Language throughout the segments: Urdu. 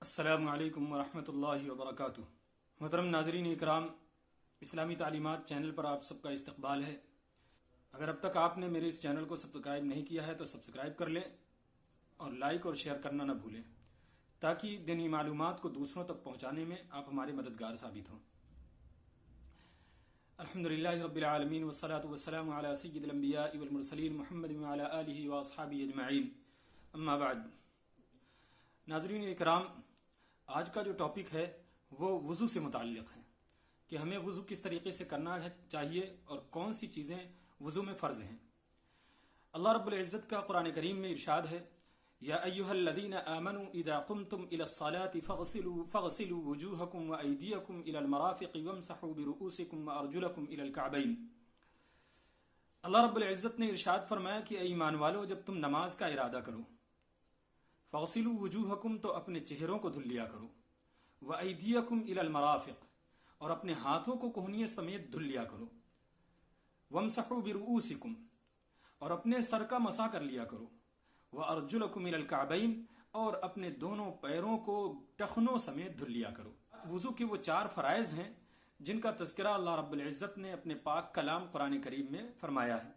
السلام علیکم ورحمۃ اللہ وبرکاتہ۔ محترم ناظرین اکرام، اسلامی تعلیمات چینل پر آپ سب کا استقبال ہے۔ اگر اب تک آپ نے میرے اس چینل کو سبسکرائب نہیں کیا ہے تو سبسکرائب کر لیں اور لائک اور شیئر کرنا نہ بھولیں تاکہ دینی معلومات کو دوسروں تک پہنچانے میں آپ ہمارے مددگار ثابت ہوں۔ الحمدللہ رب العالمین والصلاة والسلام علی سید الانبیاء والمرسلین محمد وعلی آلہ واصحابہ اجمعین، اما بعد۔ ناظرین اکرام، آج کا جو ٹاپک ہے وہ وضو سے متعلق ہے کہ ہمیں وضو کس طریقے سے کرنا چاہیے اور کون سی چیزیں وضو میں فرض ہیں۔ اللہ رب العزت کا قرآن کریم میں ارشاد ہے، یا ایہا الذین آمنوا اذا قمتم الى الصلاة فاغسلوا وجوہکم وایدیکم الى المرافق وامسحوا برؤوسکم وارجلکم الى الکعبین۔ اللہ رب العزت نے ارشاد فرمایا کہ اے ایمان والو، جب تم نماز کا ارادہ کرو، فاغسلوا وجوہکم تو اپنے چہروں کو دھل لیا کرو، وایدیکم الی المرافق اور اپنے ہاتھوں کو کوہنیے سمیت دھل لیا کرو، وامسحوا برؤوسکم اور اپنے سر کا مسح کر لیا کرو، وارجلکم الی الکعبین اور اپنے دونوں پیروں کو ٹخنوں سمیت دھل لیا کرو۔ وضو کے وہ 4 فرائض ہیں جن کا تذکرہ اللہ رب العزت نے اپنے پاک کلام قرآن کریم میں فرمایا ہے۔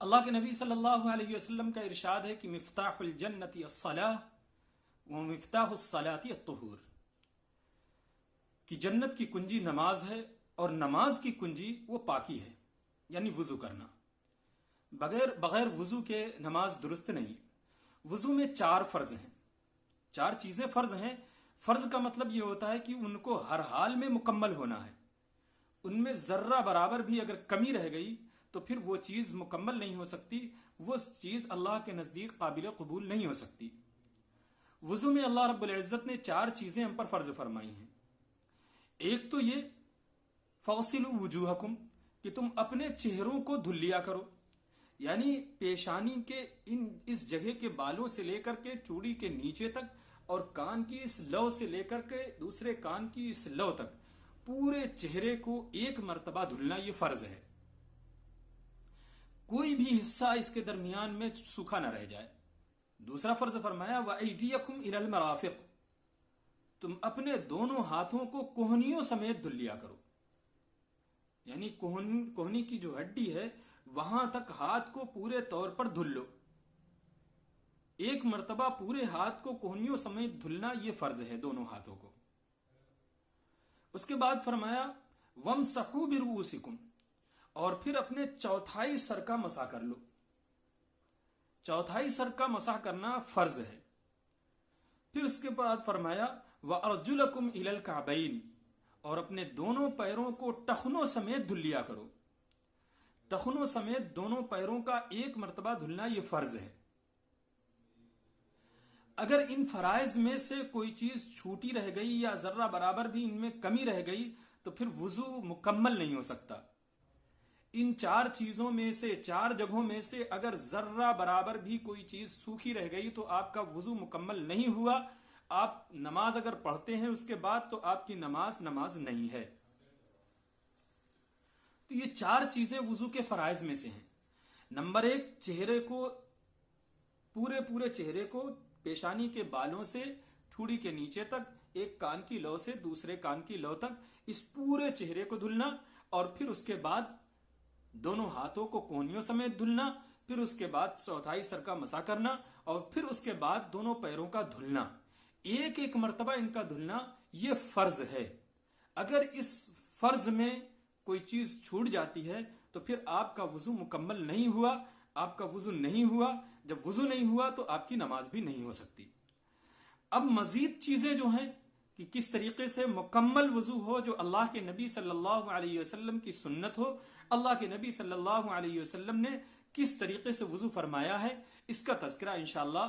اللہ کے نبی صلی اللہ علیہ وسلم کا ارشاد ہے کہ مفتاح الجنت الصلاۃ ومفتاح الصلاۃ الطہور، کہ جنت کی کنجی نماز ہے اور نماز کی کنجی وہ پاکی ہے، یعنی وضو کرنا۔ بغیر وضو کے نماز درست نہیں۔ وضو میں 4 فرض ہیں، 4 چیزیں فرض ہیں۔ فرض کا مطلب یہ ہوتا ہے کہ ان کو ہر حال میں مکمل ہونا ہے، ان میں ذرہ برابر بھی اگر کمی رہ گئی تو پھر وہ چیز مکمل نہیں ہو سکتی، وہ چیز اللہ کے نزدیک قابل قبول نہیں ہو سکتی۔ وضو میں اللہ رب العزت نے 4 چیزیں ہم پر فرض فرمائی ہیں۔ ایک تو یہ فغسلوا وجوہکم، کہ تم اپنے چہروں کو دھل لیا کرو، یعنی پیشانی کے اس جگہ کے بالوں سے لے کر کے چوڑی کے نیچے تک اور کان کی اس لو سے لے کر کے دوسرے کان کی اس لو تک پورے چہرے کو ایک مرتبہ دھلنا، یہ فرض ہے۔ کوئی بھی حصہ اس کے درمیان میں سوکھا نہ رہ جائے۔ دوسرا فرض فرمایا وَأَيْدِيَكُمْ إِلَى الْمَرَافِقِ، تم اپنے دونوں ہاتھوں کو کوہنیوں سمیت دھل لیا کرو، یعنی کوہنی کی جو ہڈی ہے وہاں تک ہاتھ کو پورے طور پر دھل لو۔ ایک مرتبہ پورے ہاتھ کو کوہنیوں سمیت دھلنا یہ فرض ہے، دونوں ہاتھوں کو۔ اس کے بعد فرمایا وَامْسَحُوا بِرُؤُوسِكُمْ، اور پھر اپنے چوتھائی سر کا مسح کر لو۔ چوتھائی سر کا مسح کرنا فرض ہے۔ پھر اس کے بعد فرمایا وَأَرْجُلَكُمْ إِلَى الْكَعْبَيْنِ، اور اپنے دونوں پیروں کو ٹخنوں سمیت دھل لیا کرو۔ ٹخنوں سمیت دونوں پیروں کا ایک مرتبہ دھلنا یہ فرض ہے۔ اگر ان فرائض میں سے کوئی چیز چھوٹی رہ گئی یا ذرہ برابر بھی ان میں کمی رہ گئی تو پھر وضو مکمل نہیں ہو سکتا۔ ان 4 چیزوں میں سے 4 جگہوں میں سے اگر ذرہ برابر بھی کوئی چیز سوکھی رہ گئی تو آپ کا وضو مکمل نہیں ہوا۔ آپ نماز اگر پڑھتے ہیں اس کے بعد تو آپ کی نماز نہیں ہے۔ تو یہ 4 چیزیں وضو کے فرائض میں سے ہیں۔ نمبر 1، چہرے کو پورے چہرے کو پیشانی کے بالوں سے ٹھوڑی کے نیچے تک، ایک کان کی لو سے دوسرے کان کی لو تک اس پورے چہرے کو دھلنا، اور پھر اس کے بعد دونوں ہاتھوں کو کوہنیوں سمیت دھلنا، پھر اس کے بعد چوتھائی سر کا مسح کرنا، اور پھر اس کے بعد دونوں پیروں کا دھلنا۔ ایک مرتبہ ان کا دھلنا یہ فرض ہے۔ اگر اس فرض میں کوئی چیز چھوٹ جاتی ہے تو پھر آپ کا وضو مکمل نہیں ہوا، آپ کا وضو نہیں ہوا۔ جب وضو نہیں ہوا تو آپ کی نماز بھی نہیں ہو سکتی۔ اب مزید چیزیں جو ہیں کہ کس طریقے سے مکمل وضو ہو، جو اللہ کے نبی صلی اللہ علیہ وسلم کی سنت ہو، اللہ کے نبی صلی اللہ علیہ وسلم نے کس طریقے سے وضو فرمایا ہے، اس کا تذکرہ انشاءاللہ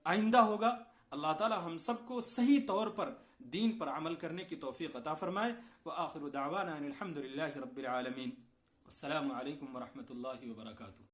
آئندہ ہوگا۔ اللہ تعالی ہم سب کو صحیح طور پر دین پر عمل کرنے کی توفیق عطا فرمائے۔ وآخر دعوانا ان الحمد للہ رب العالمین۔ السلام علیکم ورحمۃ اللہ وبرکاتہ۔